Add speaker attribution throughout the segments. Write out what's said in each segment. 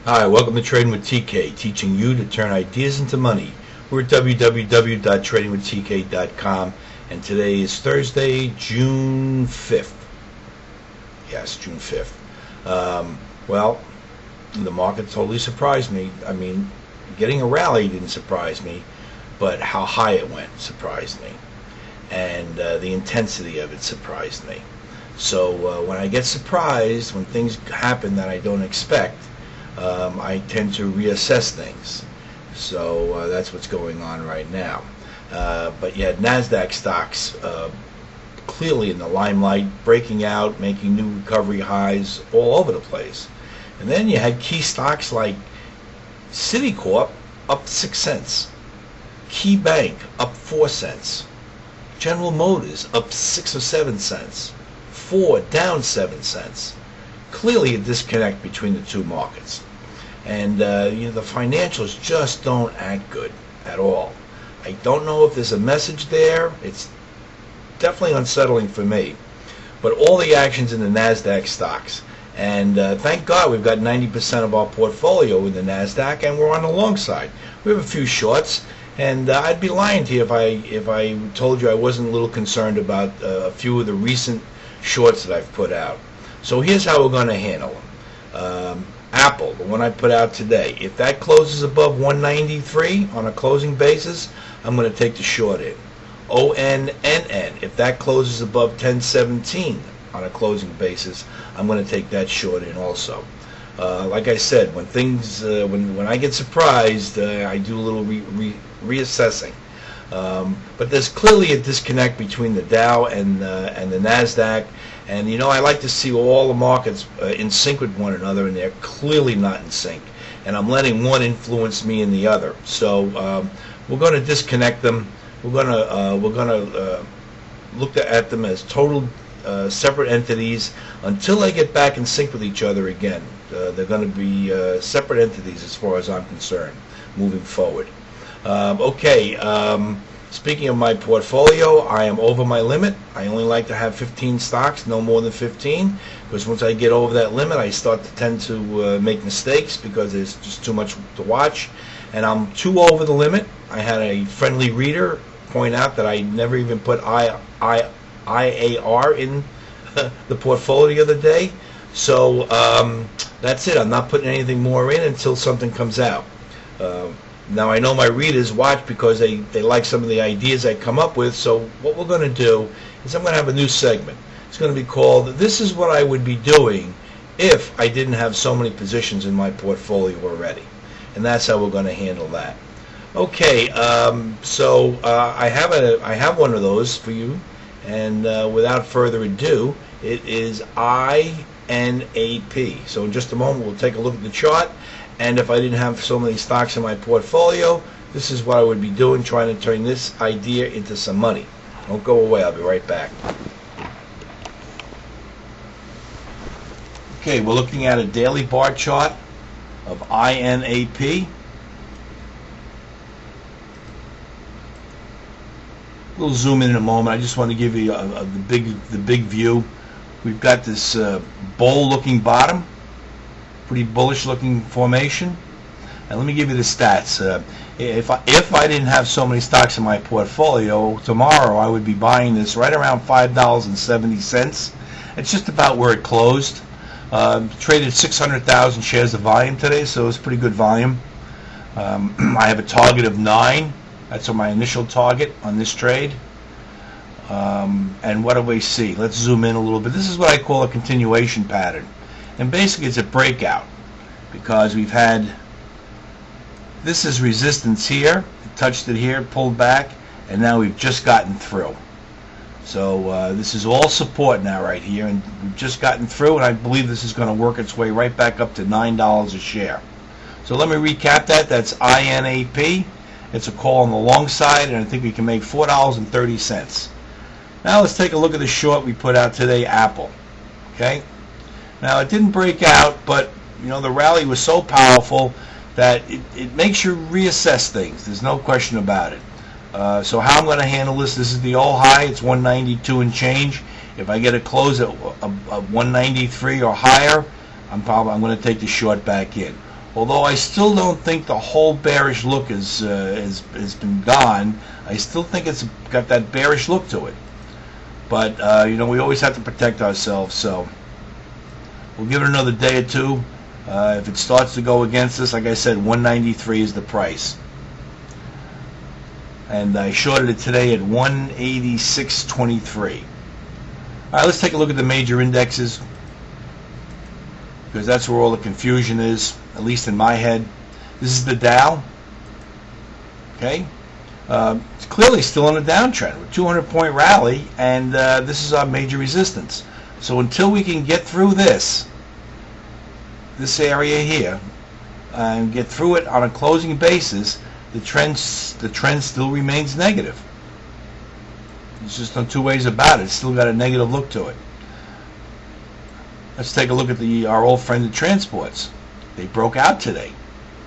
Speaker 1: Hi, welcome to Trading with TK, teaching you to turn ideas into money. We're at www.tradingwithtk.com, and today is Thursday, June 5th. Yes, June 5th. Well, the market totally surprised me. I mean, getting a rally didn't surprise me, but how high it went surprised me, and the intensity of it surprised me. So when I get surprised, when things happen that I don't expect, I tend to reassess things. So that's what's going on right now. But you had NASDAQ stocks clearly in the limelight, breaking out, making new recovery highs all over the place. And then you had key stocks like Citicorp up 6 cents, Key Bank up 4 cents, General Motors up 6 or 7 cents, Ford down 7 cents. Clearly a disconnect between the two markets. And the financials just don't act good at all. I don't know if there's a message there. It's definitely unsettling for me. But all the actions in the NASDAQ stocks. And thank God we've got 90% of our portfolio in the NASDAQ, and we're on the long side. We have a few shorts, and I'd be lying to you if I told you I wasn't a little concerned about a few of the recent shorts that I've put out. So here's how we're going to handle them. Apple, the one I put out today, if that closes above 193 on a closing basis, I'm going to take the short in. ONNN, if that closes above 1017 on a closing basis, I'm going to take that short in also. Like I said, when things, when I get surprised, I do a little reassessing. But there's clearly a disconnect between the Dow and the NASDAQ. And I like to see all the markets in sync with one another, and they're clearly not in sync. And I'm letting one influence me in the other. So we're going to disconnect them. We're going to look at them as total separate entities until they get back in sync with each other again. They're going to be separate entities as far as I'm concerned moving forward. Speaking of my portfolio, I am over my limit. I only like to have 15 stocks, no more than 15, because once I get over that limit, I start to tend to make mistakes because there's just too much to watch, and I'm too over the limit. I had a friendly reader point out that I never even put IAR in the portfolio the other day, so that's it. I'm not putting anything more in until something comes out. Now, I know my readers watch because they like some of the ideas I come up with, so what we're going to do is I'm going to have a new segment. It's going to be called, This is What I Would Be Doing If I Didn't Have So Many Positions in My Portfolio Already. And that's how we're going to handle that. Okay, I have one of those for you, and without further ado, it is INAP. So in just a moment, we'll take a look at the chart. And if I didn't have so many stocks in my portfolio, this is what I would be doing, trying to turn this idea into some money. Don't go away. I'll be right back. Okay, we're looking at a daily bar chart of INAP. We'll zoom in a moment. I just want to give you the big view. We've got this bowl-looking bottom. Pretty bullish looking formation. And let me give you the stats. If I didn't have so many stocks in my portfolio, tomorrow I would be buying this right around $5.70. It's just about where it closed. Traded 600,000 shares of volume today, so it's pretty good volume. I have a target of 9. That's my initial target on this trade. And what do we see? Let's zoom in a little bit. This is what I call a continuation pattern. And basically it's a breakout because we've had, this is resistance here, it touched it here, pulled back, and now we've just gotten through. So this is all support now right here, and we've just gotten through, and I believe this is going to work its way right back up to $9 a share. So let me recap that. That's INAP. It's a call on the long side, and I think we can make $4.30. Now let's take a look at the short we put out today, Apple. Okay. Now it didn't break out, but the rally was so powerful that it makes you reassess things. There's no question about it. So how I'm going to handle this is the all high. It's 192 and change. If I get a close at 193 or higher, I'm going to take the short back in. Although I still don't think the whole bearish look has been gone. I still think it's got that bearish look to it. But we always have to protect ourselves. So we'll give it another day or two. If it starts to go against us, like I said, 193 is the price. And I shorted it today at 186.23. All right, let's take a look at the major indexes, because that's where all the confusion is, at least in my head. This is the Dow. Okay, it's clearly still on a downtrend with 200-point rally, and this is our major resistance. So until we can get through this area here and get through it on a closing basis, the trend still remains negative. There's just no two ways about it. It's still got a negative look to it. Let's take a look at our old friend the transports. They broke out today.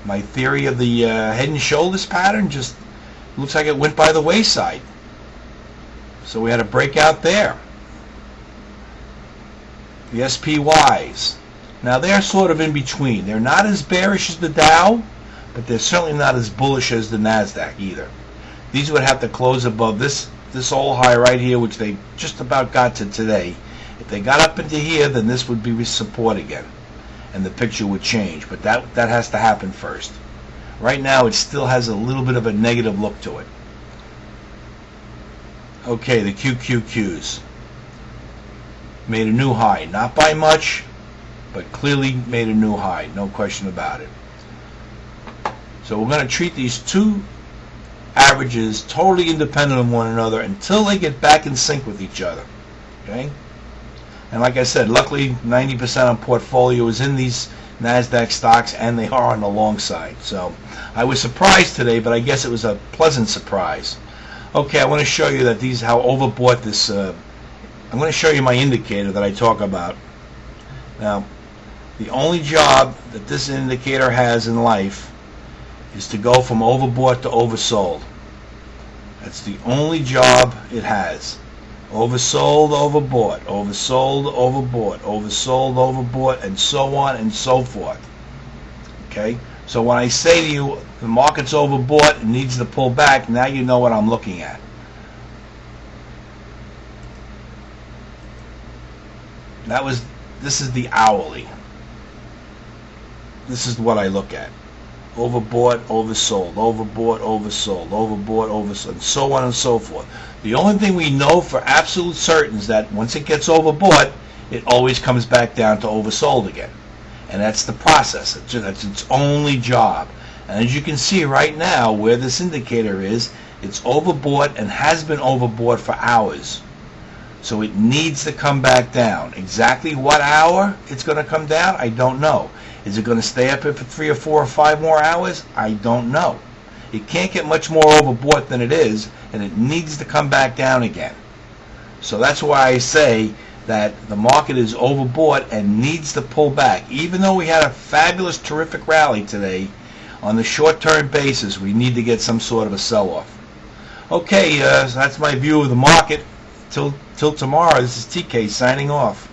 Speaker 1: My theory of the head and shoulders pattern just looks like it went by the wayside. So we had a breakout there. The SPYs. Now they're sort of in between. They're not as bearish as the Dow, but they're certainly not as bullish as the NASDAQ either. These would have to close above this old high right here, which they just about got to today. If they got up into here, then this would be support again, and the picture would change. But that has to happen first. Right now, it still has a little bit of a negative look to it. Okay, the QQQs made a new high, not by much, but clearly made a new high, no question about it. So we're going to treat these two averages totally independent of one another until they get back in sync with each other. Okay? And like I said, luckily 90% of portfolio is in these NASDAQ stocks, and they are on the long side. So I was surprised today, but I guess it was a pleasant surprise. Okay, I want to show you that how overbought this. I'm going to show you my indicator that I talk about. Now, the only job that this indicator has in life is to go from overbought to oversold. That's the only job it has. Oversold, overbought, oversold, overbought, oversold, overbought, and so on and so forth. Okay? So when I say to you the market's overbought and needs to pull back, now you know what I'm looking at. This is the hourly. This is what I look at. Overbought, oversold, overbought, oversold, overbought, oversold, and so on and so forth. The only thing we know for absolute certain is that once it gets overbought, it always comes back down to oversold again. And that's the process. That's its only job. And as you can see right now, where this indicator is, it's overbought and has been overbought for hours. So it needs to come back down. Exactly what hour it's going to come down, I don't know. Is it going to stay up here for 3 or 4 or 5 more hours? I don't know. It can't get much more overbought than it is, and it needs to come back down again. So that's why I say that the market is overbought and needs to pull back. Even though we had a fabulous, terrific rally today, on the short-term basis, we need to get some sort of a sell-off. Okay, so that's my view of the market. Till tomorrow, this is TK signing off.